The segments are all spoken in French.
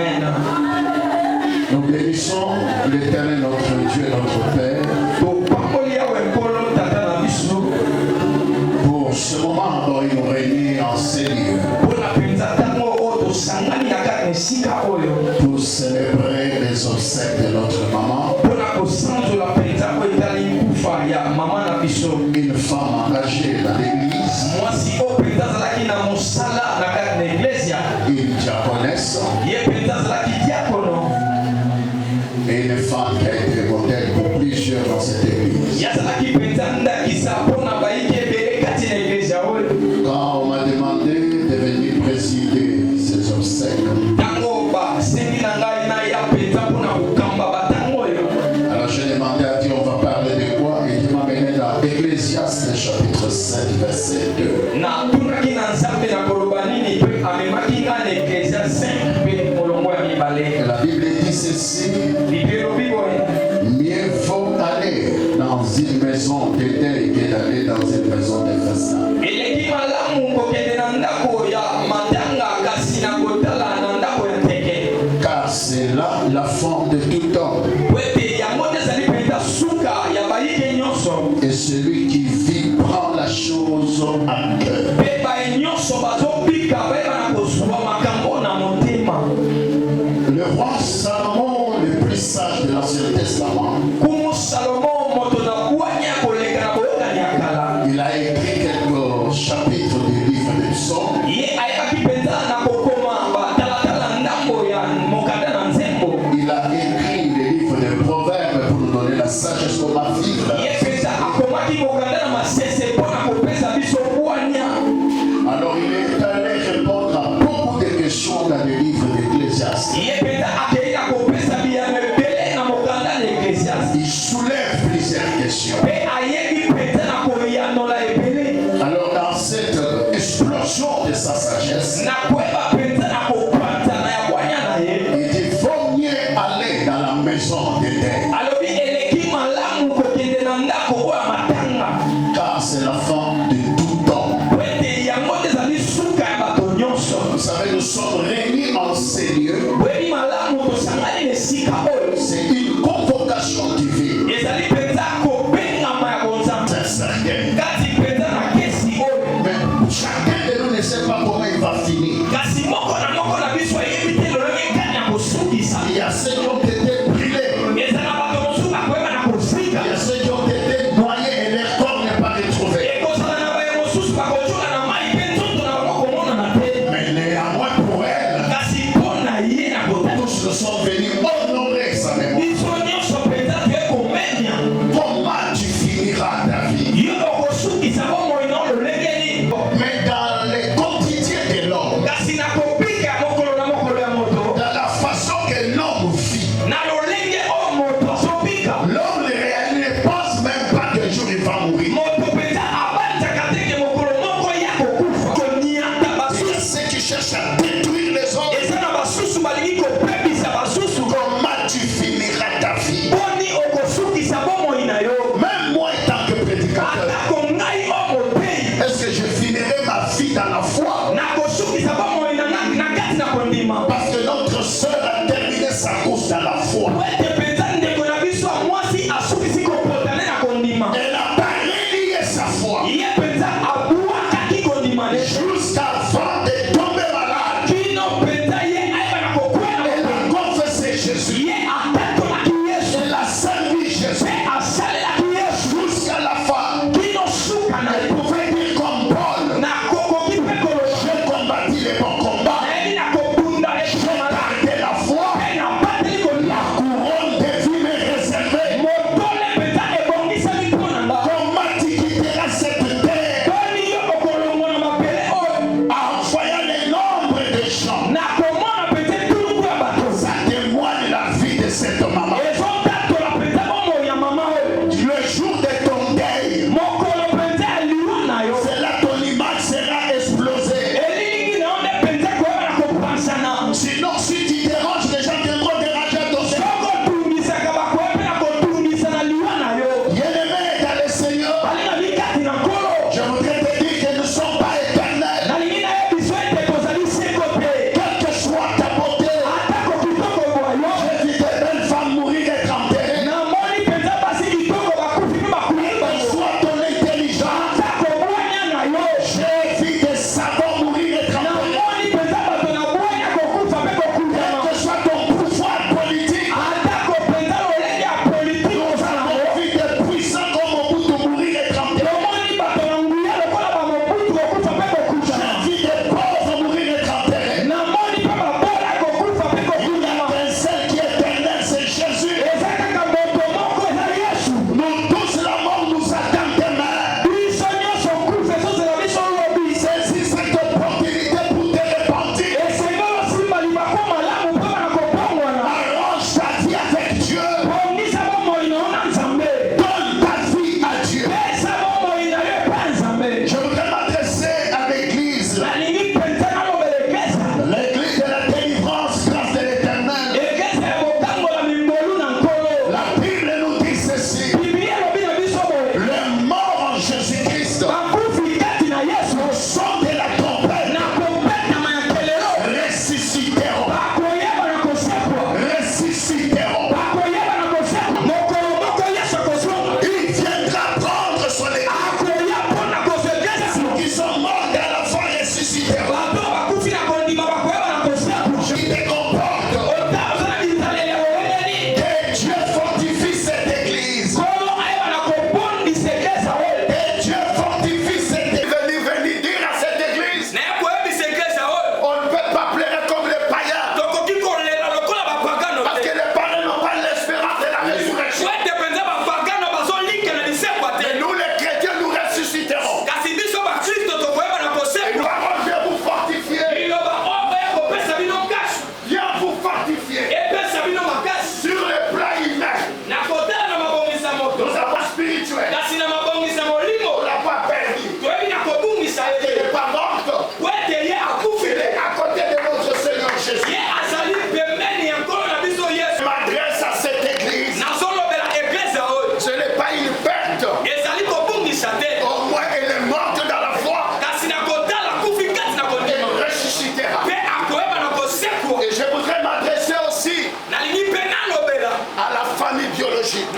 Amen. Nous bénissons l'Éternel, notre Dieu et notre Père, pour ce moment où il nous réunit en ces lieux, pour célébrer les obsèques de notre maman, une femme engagée dans l'église, une diaconesse, et une femme qui a été modèle pour plusieurs dans cette église. Quand on m'a demandé de venir présider ces obsèques, alors j'ai demandé à Dieu, on va parler de quoi? Et il m'a mené dans Ecclésiaste chapitre 7 verset 2. Et la Bible dit ceci: mieux vaut aller dans une maison de deuil que d'aller dans une maison de festin. Car c'est là la forme de tout homme. Et celui qui vit prend la chose à cœur. Le roi Salomon, le plus sage de l'Ancien Testament, il a écrit quelques chapitres du livre des Psaumes. Il a écrit le livre des Proverbes pour nous donner la sagesse pour ma vie. Alors il est allé répondre à beaucoup de questions dans le livre d'Ecclésiaste. Il soulève plusieurs questions. Alors dans cette explosion de sa sagesse, il dit vaut mieux aller dans la maison de deuil, car c'est la forme de tout homme. Vous savez, nous sommes réunis en ces lieux. C'est une convocation divine. C'est certain. Mais chacun de nous ne sait pas comment il va finir. Il y a ceux qui ont été brûlés. Il y a ceux qui ont été noyés et leur corps n'est pas retrouvé. Mais néanmoins pour elle, tous nous sommes venus honorer sa mémoire. Comment tu finiras ta vie? Mais dans les quotidiens de l'homme, dans la façon que l'homme vit, l'homme ne pense même pas qu'un jour il va mourir. Il y a ceux qui cherchent à détruire les autres. Comment tu finiras ta vie? Même moi, en tant que prédicateur, est-ce que je finirai ma vie dans la foi? Parce que notre sœur a terminé sa course dans la foi. Elle n'a pas relié sa foi jusqu'à avant de tomber malade. Elle l'Égypte.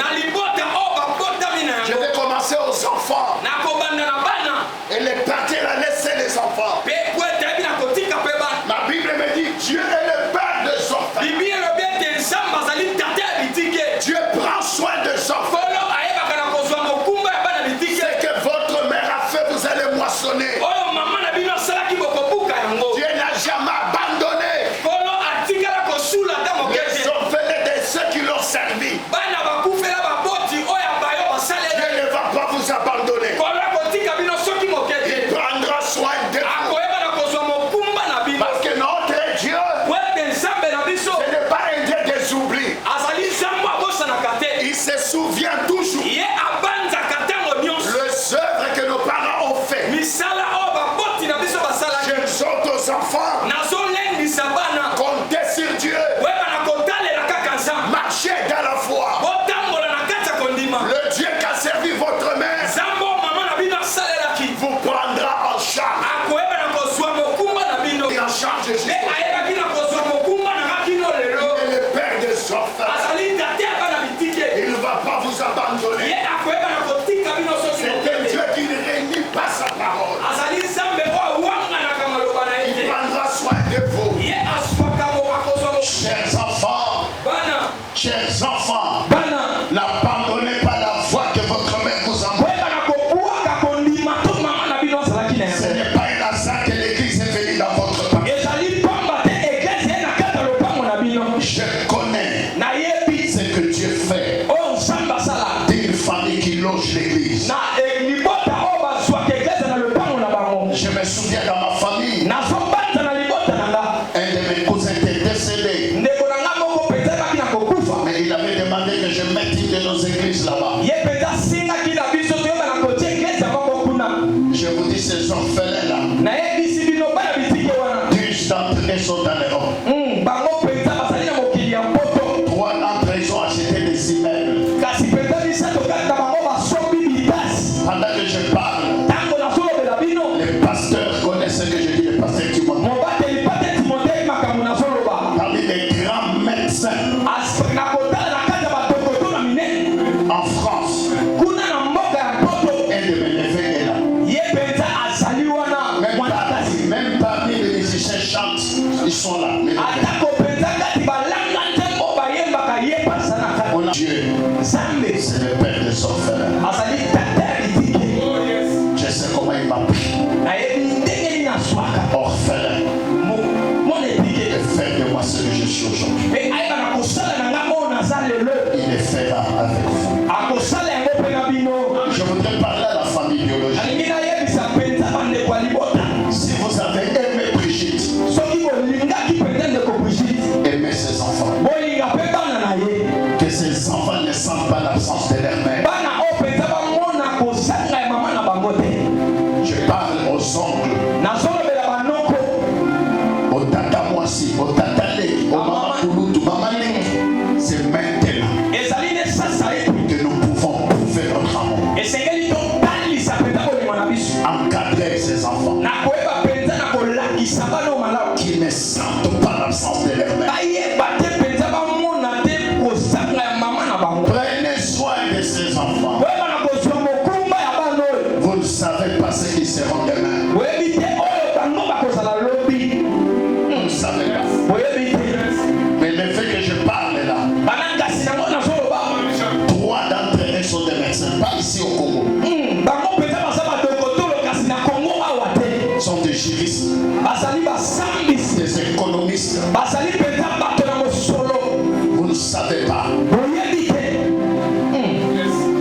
Je vais commencer aux enfants. Et les partir à laisser les enfants. La Bible me dit Dieu est le père de son enfants. Dieu prend soin de son enfants. Ce que votre mère a fait, vous allez moissonner. Dieu n'a jamais abandonné les orphelins de ceux qui l'ont servi. Dieu ne va pas vous abandonner. Il prendra soin de vous. Parce que notre Dieu, ce n'est pas un Dieu des oublis. Il se souvient toujours les œuvres que nos parents ont fait. J'exhorte aux enfants, comptez sur Dieu, marchez dans la foi. Le Dieu qui a servi votre mère vous prendra en charge. Et en charge de Jésus. Il est le père des orphelins. Il ne va pas vous abandonner. C'est un Dieu qui ne réunit pas sa parole. Il prendra soin de vous. Chers enfants, n'abandonnez pas la foi que votre mère vous envoie. Ce n'est pas un hasard que l'église est venue dans votre temps. Je connais ce que Dieu fait d'une famille qui loge l'église. Je me souviens dans ma famille, un de mes cousins était décédé. Mais il avait demandé que je mette une de nos églises là-bas. Je vous dis, ces orphelins-là, 10 d'entre eux sont dans l'Europe. 3 d'entre eux ont acheté des immeubles. Pendant que je parle, les pasteurs connaissent ce que je dis, les pasteurs Timothée. Parmi les grands médecins en France, un de mes neveux est là. Même parmi les musiciens chantent, ils sont là. On a Dieu, c'est le père des orphelins. Je sais comment il m'a pris. Orphelin. Et faire de moi ce que je suis aujourd'hui. Il le fera avec vous. Je voudrais parler à la famille biologique. Si vous avez aimé Brigitte, aimez ses enfants. Que ses enfants ne sentent pas l'absence de leur mère. Je parle aux oncles, aux tata Moissi, aux tata Lek, aux maman Kouloutou, maman Lek. C'est maintenant que nous pouvons prouver notre amour. Encadrer ses enfants qui ne sentent pas l'absence de leur mère. Prenez soin de ces enfants. Vous ne savez pas ce qu'ils seront demain. Vous ne savez pas. Mais le fait que je parle là, 3 d'entre eux sont des médecins, pas ici au Congo. Sont des juristes, des économistes. Vous ne savez pas.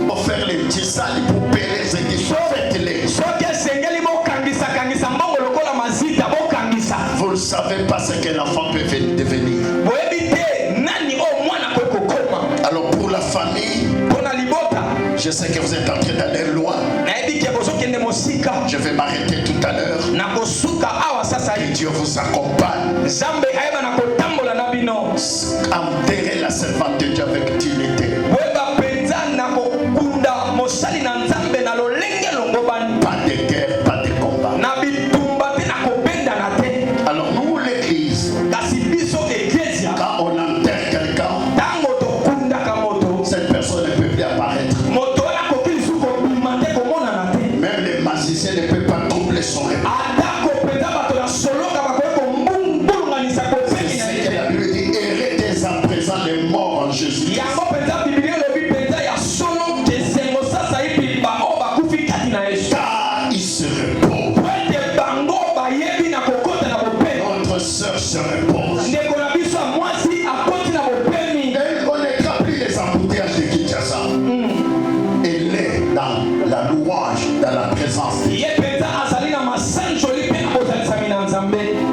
Pour faire les petits salis pour payer les éditions, faites-les. Vous ne savez pas ce que l'enfant peut devenir. Alors pour la famille, je sais que vous êtes en train d'aller loin. Je vais m'arrêter tout à l'heure. Que Dieu vous accompagne. Enterrez la servante de Dieu avec dignité. Pas de guerre, pas de combat. Alors nous l'église, quand on enterre quelqu'un, cette personne poche. Et il ne connaîtra plus les embouteillages de Kinshasa. Il est dans la louange, dans la présence de Dieu.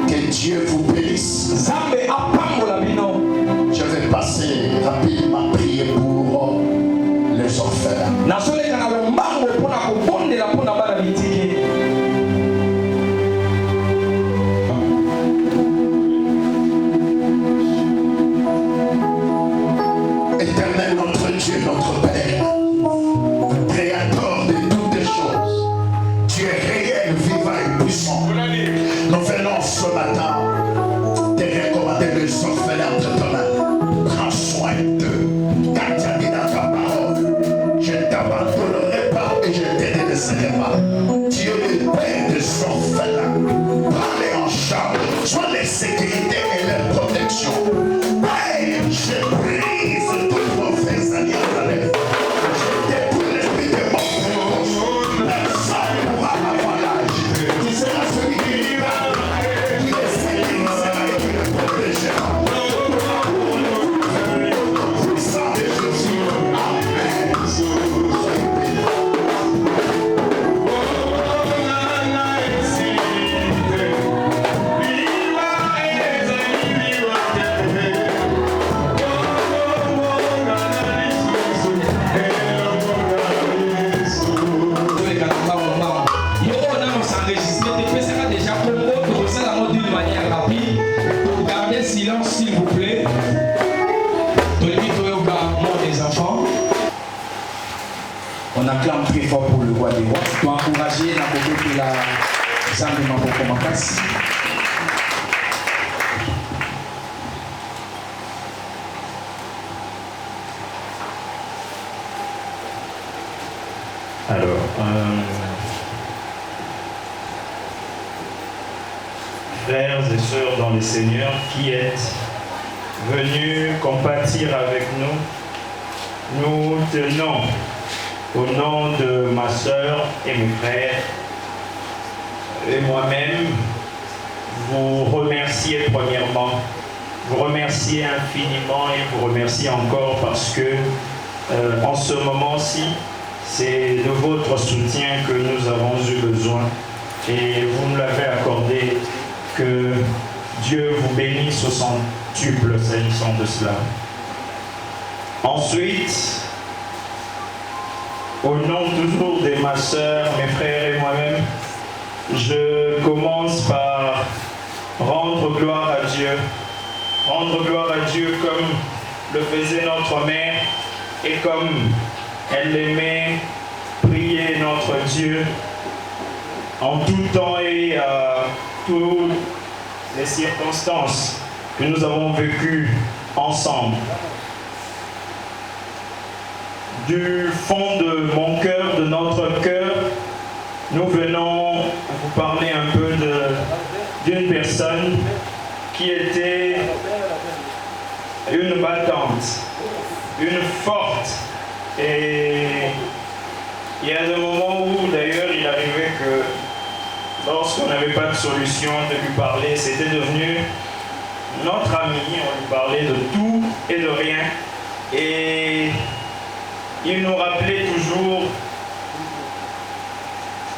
Que Dieu vous bénisse. Je vais passer rapidement prier pour les orphelins. Éternel notre Dieu, notre Père, Créateur de toutes les choses, tu es réel, vivant et puissant. Nous venons ce matin te recommander les orphelins entre tes mains. Prends soin d'eux, car tu as dit dans ta parole, je ne t'abandonnerai pas et je ne te délaisserai pas. Tu es le Père des orphelins. Prends-les en charge, sois les sécurités et leur protection. Père, je brise toutes mauvaises alliances à l'air. Je détruis l'esprit de mensonge. Personne ne pourra avoir l'âge. Tu seras celui qui vivra. Tu es celui qui sera et qui le protégera. Puissant de Jésus. Amen. Soyez bénis. Silence s'il vous plaît. On acclame très fort pour le roi des rois. Pour encourager la côté de la Zambi Maboko Makasi. Alors, frères et sœurs dans le Seigneur qui êtes venus compatir avec nous, nous tenons au nom de ma sœur et mes frères et moi-même vous remercier premièrement, vous remercier infiniment et vous remercier encore parce que en ce moment-ci, c'est de votre soutien que nous avons eu besoin et vous nous l'avez accordé. Que Dieu vous bénisse au centuple s'agissant de cela. Ensuite, au nom toujours de ma sœur, mes frères et moi-même, je commence par rendre gloire à Dieu. Rendre gloire à Dieu comme le faisait notre mère et comme elle aimait prier notre Dieu en tout temps et à toutes les circonstances que nous avons vécues ensemble. Du fond de mon cœur, de notre cœur, nous venons vous parler un peu d'une personne qui était une battante, une forte. Et il y a des moments où d'ailleurs il arrivait que lorsqu'on n'avait pas de solution de lui parler, c'était devenu notre ami, on lui parlait de tout et de rien. Et il nous rappelait toujours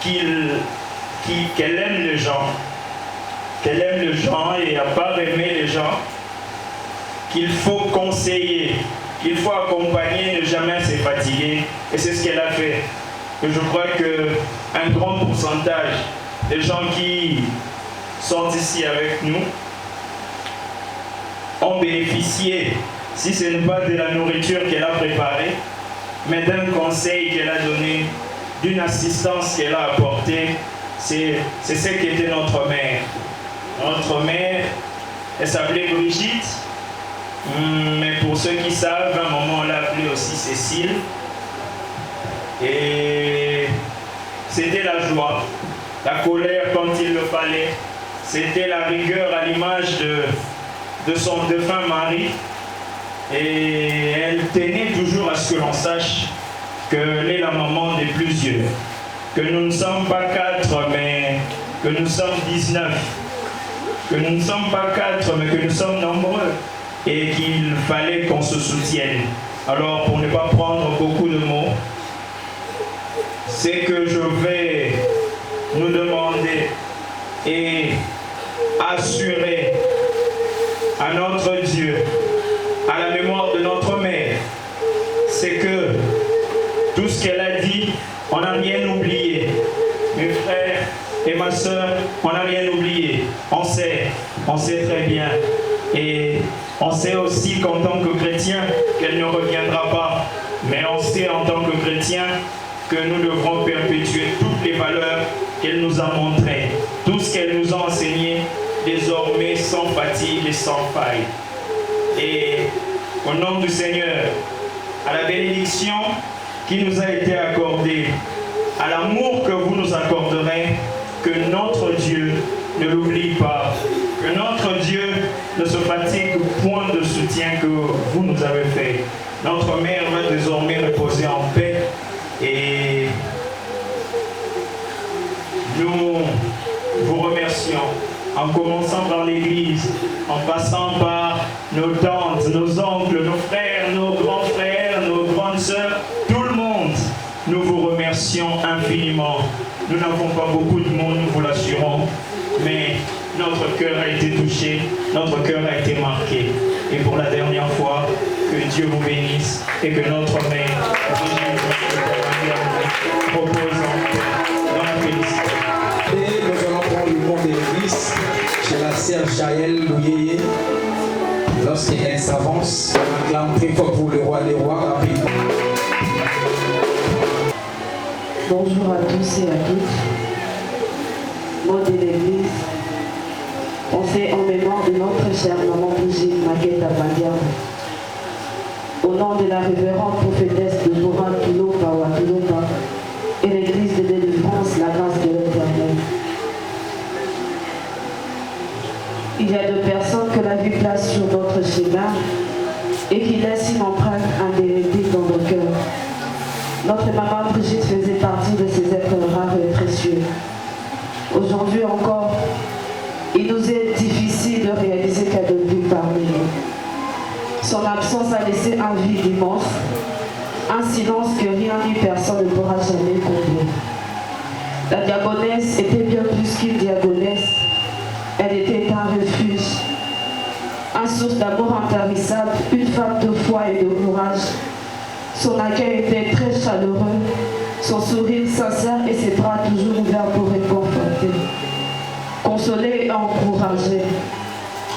qu'elle aime les gens, et à part aimer les gens, qu'il faut conseiller, qu'il faut accompagner, ne jamais se fatiguer. Et c'est ce qu'elle a fait. Et je crois qu'un grand pourcentage des gens qui sont ici avec nous ont bénéficié, si ce n'est pas de la nourriture qu'elle a préparée, mais d'un conseil qu'elle a donné, d'une assistance qu'elle a apportée. C'est ce qu'était notre mère. Notre mère, elle s'appelait Brigitte, mais pour ceux qui savent, à un moment on l'a appelée aussi Cécile. Et c'était la joie, la colère quand il le fallait, c'était la rigueur à l'image de son défunt mari. Et elle tenait toujours à ce que l'on sache qu'elle est la maman de plusieurs, que nous ne sommes pas 4, mais que nous sommes 19. que nous ne sommes pas 4, mais que nous sommes nombreux et qu'il fallait qu'on se soutienne. Alors, pour ne pas prendre beaucoup de mots, c'est que je vais nous demander et assurer à notre Dieu, à la mémoire de notre mère, c'est que tout ce qu'elle a dit, on n'a rien oublié. Mes frères et ma soeur, on n'a rien oublié. On sait très bien. Et on sait aussi qu'en tant que chrétien, qu'elle ne reviendra pas. Mais on sait en tant que chrétien que nous devrons perpétuer toutes les valeurs qu'elle nous a montrées. Tout ce qu'elle nous a enseigné, désormais sans fatigue et sans faille. Et au nom du Seigneur, à la bénédiction qui nous a été accordée, à l'amour que vous nous accorderez, que notre Dieu ne l'oublie pas, que notre Dieu ne se fatigue point de soutien que vous nous avez fait. Notre mère va désormais reposer en paix et nous vous remercions en commençant par l'église, en passant par nos tantes, nos oncles, nos frères, nos grands frères, nos grandes sœurs, tout le monde. Nous vous remercions infiniment. Nous n'avons pas beaucoup de mots, nous vous l'assurons, mais notre cœur a été touché, notre cœur a été marqué. Et pour la dernière fois, que Dieu vous bénisse et que notre mère repose en paix. Dans la félicité. Et nous allons prendre le nom de l'église chez la sœur Jaël Louyeye. Lorsqu'elle s'avance, on acclame très fort pour le roi des rois, rapidement. Bonjour à tous et à toutes. Mot de l'église. On fait en mémoire de notre chère maman Brigitte Maguette Abandian. Au nom de la révérende prophétesse de Boran Tulopa Watulopa et l'église de délivrance, la grâce de l'Éternel. Il y a deux personnes que la vie place sur notre chemin et qui laissent une empreinte indélébile dans nos cœurs. Notre maman Brigitte faisait partie de ces êtres rares et précieux. Aujourd'hui encore, il nous est difficile de réaliser qu'elle est venue parmi nous. Son absence a laissé un vide immense, un silence que rien ni personne ne pourra jamais combler. La diagonesse était bien plus qu'une diagonesse. Elle était un refuge, une source d'amour intarissable, une femme de foi et de courage. Son accueil était très chaleureux, son sourire sincère et ses bras toujours ouverts pour réconforter, consoler et encourager.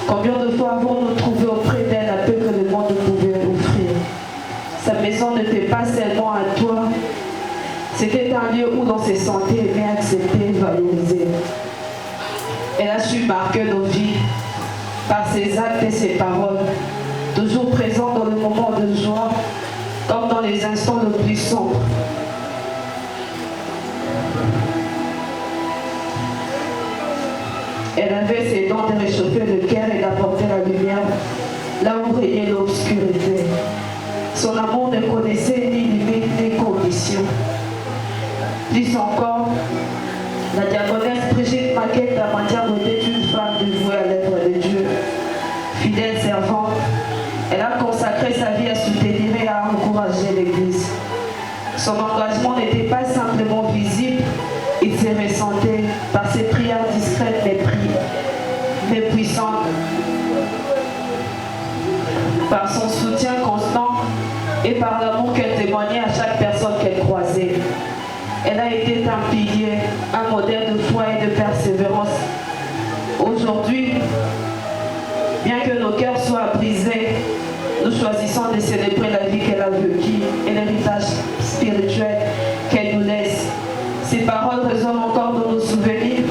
Combien de fois avons-nous trouvé auprès d'elle la paix que le monde pouvait offrir? Sa maison n'était pas seulement un toit, c'était un lieu où l'on se sentait aimé, accepté, valorisé. Elle a su marquer nos vies par ses actes et ses paroles, toujours présente dans le moment de joie, comme dans les instants les plus sombres. Elle avait ses dents de réchauffer le cœur et d'apporter la lumière là où régnait l'obscurité. Son amour ne connaissait ni limites ni conditions. Plus encore, la diaconesse Brigitte Maguette Abandian était une femme dévouée à l'œuvre de Dieu, fidèle servante. Elle a consacré sa vie à soutenir et à encourager l'Église. Son engagement n'était pas simplement visible, il se ressentait par ses prières discrètes mais puissantes, par son soutien constant et par l'amour qu'elle témoignait à chaque personne qu'elle croisait. Elle a été un pilier, un modèle de foi et de persévérance. Aujourd'hui, bien que nos cœurs soient brisés, nous choisissons de célébrer la vie qu'elle a vécue et l'héritage spirituel qu'elle nous laisse. Ses paroles résonnent encore dans nos souvenirs.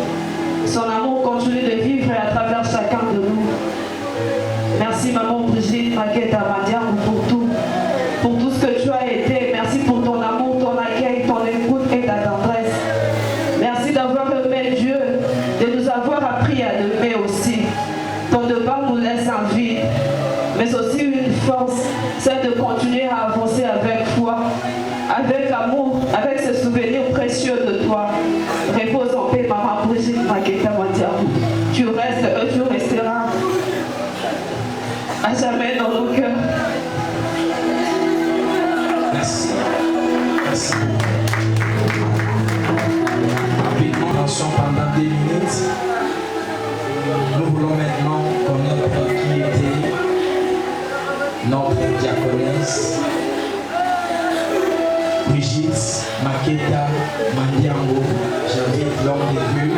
Son amour continue de vivre à travers chacun de nous. Merci maman Brigitte Maguette Abandian pour tout ce que tu as été. Merci pour ton amour, ton accueil, ton écoute et ta tendresse. Merci d'avoir aimé Dieu, de nous avoir appris à l'aimer aussi. Ton devoir nous laisse un vide, mais aussi une force, celle de continuer à avancer avec foi, avec amour, avec ce souvenir précieux de toi. Repose en paix, maman Brigitte Maguette Abandian. Tu restes à jamais dans nos cœurs. Merci. Merci. Rapidement, attention pendant 2 minutes. Nous voulons maintenant connaître qui était notre diaconesse Brigitte Maketa Mandiango. J'invite l'homme de Dieu.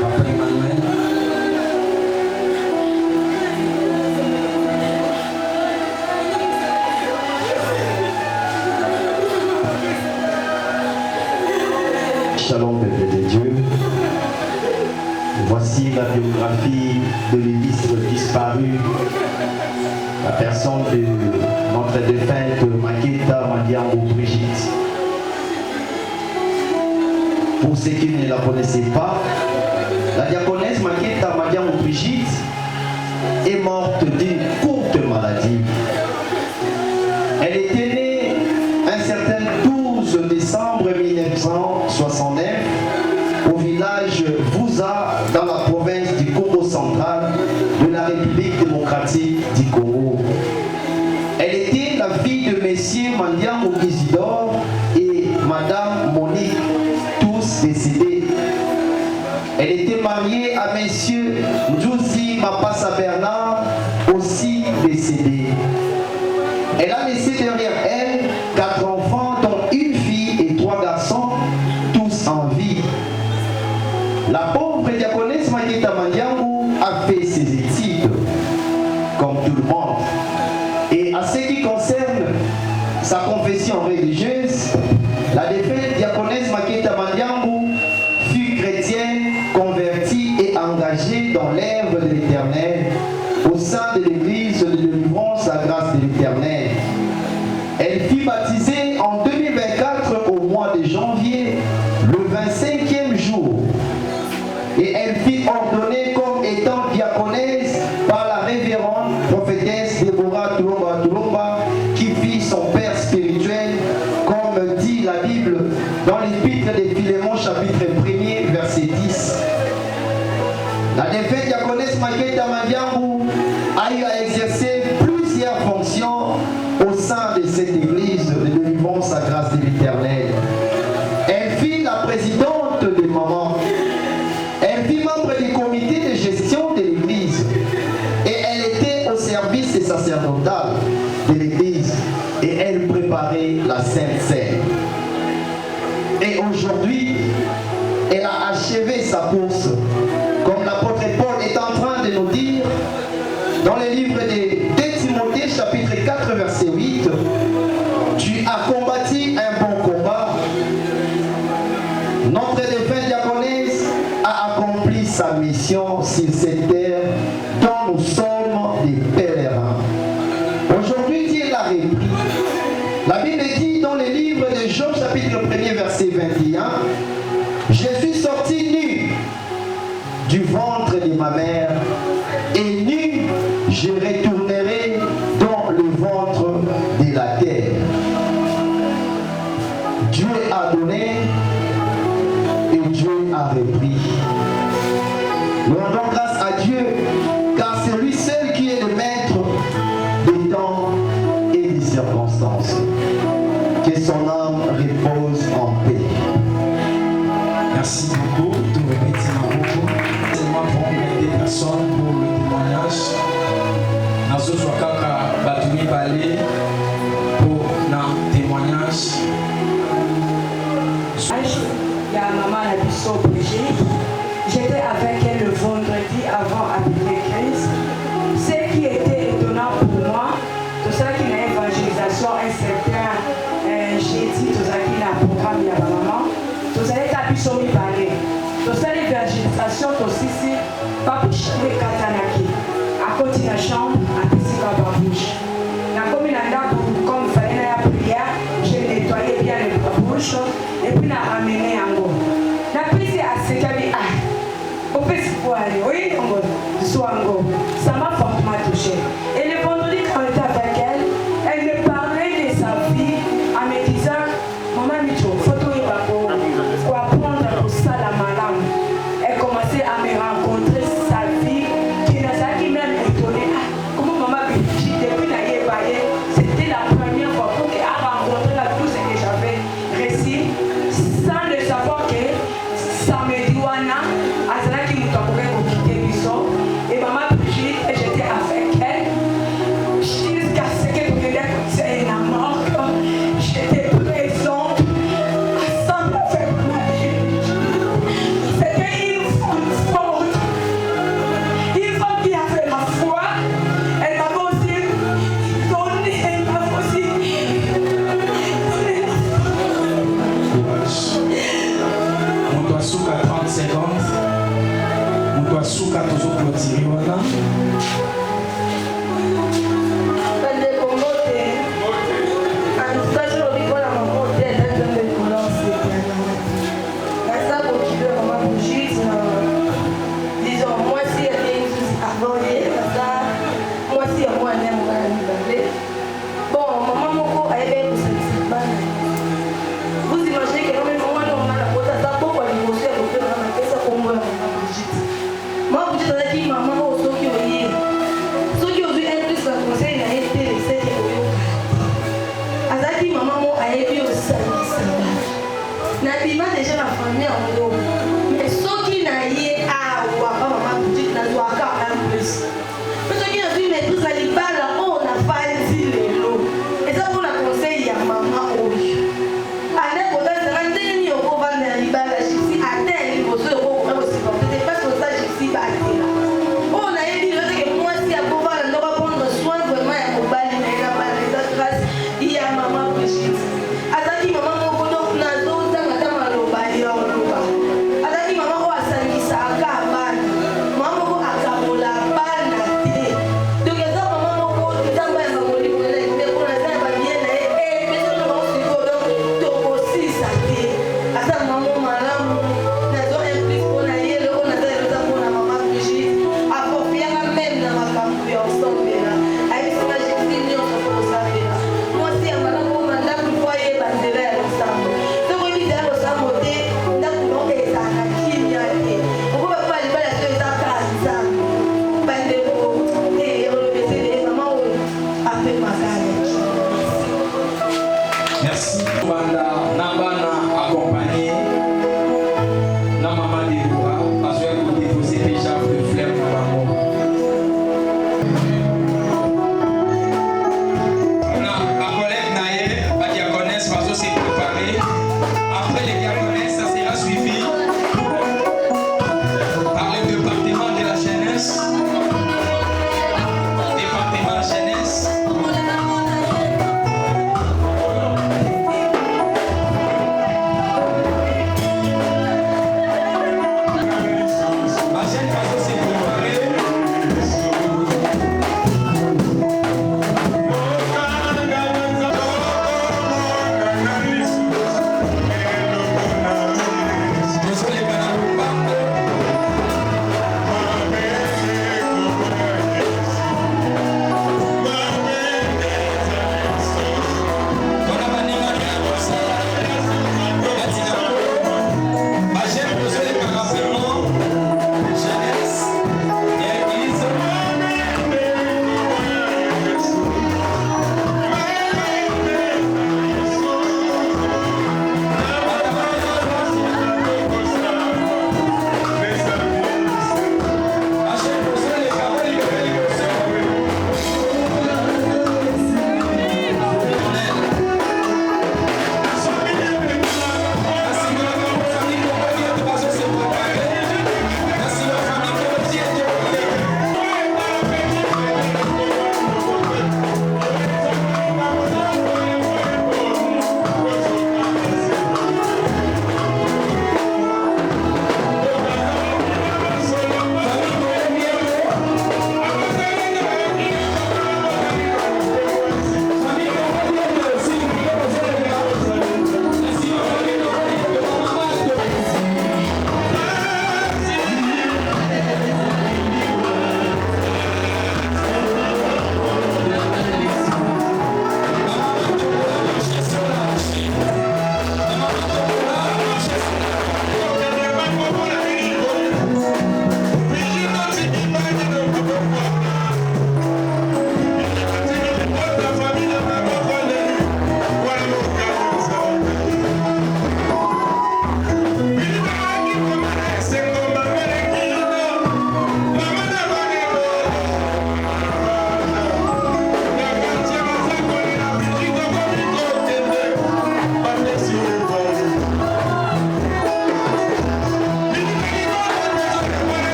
Papa Emmanuel. Shalom, peuple de Dieu. Voici la biographie de l'illustre disparu, la personne de notre défunte Maketa Mandiango Brigitte. Pour ceux qui ne la connaissaient pas, la diaconesse Maketa Mandiango Brigitte est morte d'une courte maladie. Elle était née un certain 12 décembre 1969 au village Vouza dans la province du Congo central de la République démocratique du Congo. Elle était la fille de Messieurs Mandiango Isidore et Madame Monique, tous décédés. Elle était mariée à Messieurs Ndjouzi Mapassa Bernard, aussi décédés. Elle a laissé derrière elle 4 enfants, dont une fille et 3 garçons, tous en vie. La pauvre diaconesse Maketa Mandiango a fait ses études, comme tout le monde. Et à ce qui concerne sa confession religieuse, la défunte diaconesse Maketa Mandiango fut chrétienne, convertie et engagée dans l'œuvre de l'Éternel au sein de l'église de délivrance à grâce de l'Éternel. Elle fut baptisée en 2024 au mois de janvier, le 25e jour. Et elle fut ordonnée comme étant diaconesse par la révérende prophétesse Déborah Tulomba, qui fit son père spirituel, comme dit la Bible dans l'épître de Philémon, chapitre 1er, verset 10. La défunte diaconesse Maketa Mandiango a eu à exercer plusieurs fonctions au sein de cette église de délivrance à grâce de l'Éternel. Elle fut la présidente des mamans. Elle fut membre du comité de gestion de l'église. Et elle était au service sacerdotal de l'église. Et elle préparait la Sainte Seine. Et aujourd'hui, elle a achevé sa course. Comme l'apôtre Paul est en train de nous dire dans le livre de 2 Timothée chapitre 4 verset 8, tu as combattu un bon combat. Notre défunte diaconesse a accompli sa mission sur cette terre dont nous sommes des pèlerins. Aujourd'hui, Dieu l'a repris. La Bible dit dans le livre de Job chapitre 1er verset 21, je suis sorti nu du ventre de ma mère, et nu je retournerai dans le ventre de la terre. Dieu a donné et Dieu a repris. Nous rendons grâce à Dieu, car c'est lui seul qui est le maître des temps et des circonstances. Que son âme repose en paix. Merci beaucoup. Tout le petit beaucoup. Seulement pour aider des personnes pour le témoignage. Nazo Swakaka Batumi Balé pour un témoignage. Il y a maman la Bissot Brigitte. J'étais avec elle le vendredi avant à l'église. Ce qui était étonnant pour moi, tout ça qui n'a évangélisation, un certain jeudi, tout ça qui n'a programme, il y a ma maman. Tout ça est à Bissot Balé. Tout ça l'évangélisation, tout ici, Papouche de Katanaki. À côté de la chambre, à Pissika Babouche. La commune a comme il fallait la prière, j'ai nettoyé bien les babouches et puis n'a ramené en gros. La prise à ce qu'il y avait, au petit poil, oui, en gros, soit en gros. Ça m'a fortement touché. Et le vendredi, quand on était avec elle me parlait de sa vie en me disant, maman, Micho, faut tout y pour apprendre pour ça la madame. Elle commençait offrande. On doit souka toujours clôturer. Voilà. Maman,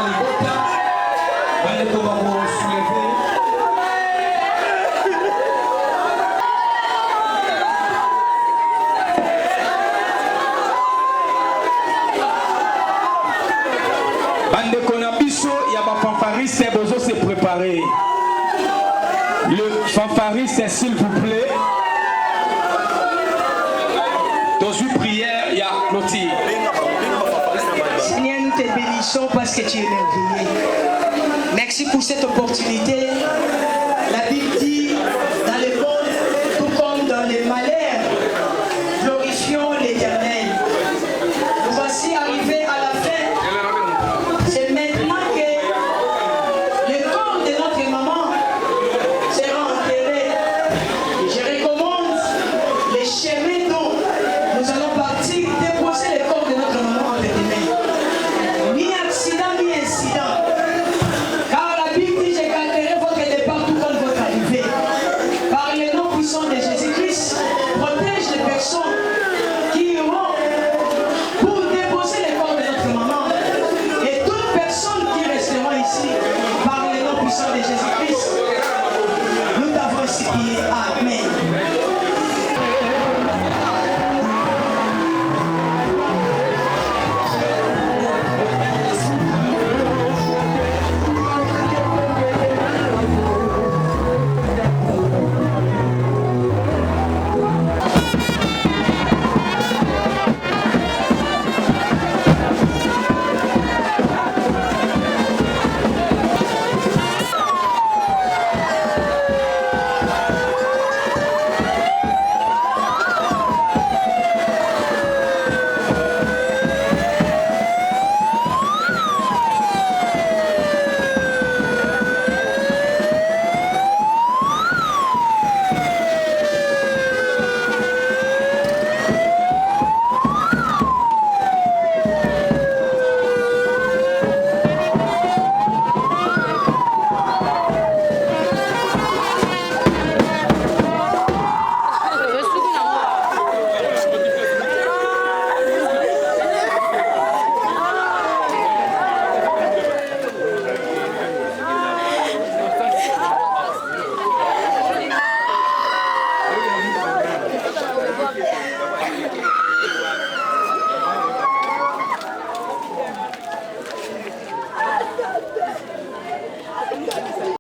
libota bandeko bakosouleve. Bandeko na biso ya ba fanfariste bozo se préparer. Le fanfariste s'il vous plaît. Dans une prière, il y a Clotilde. Seigneur, nous te bénissons parce que tu es merveilleux. Merci pour cette opportunité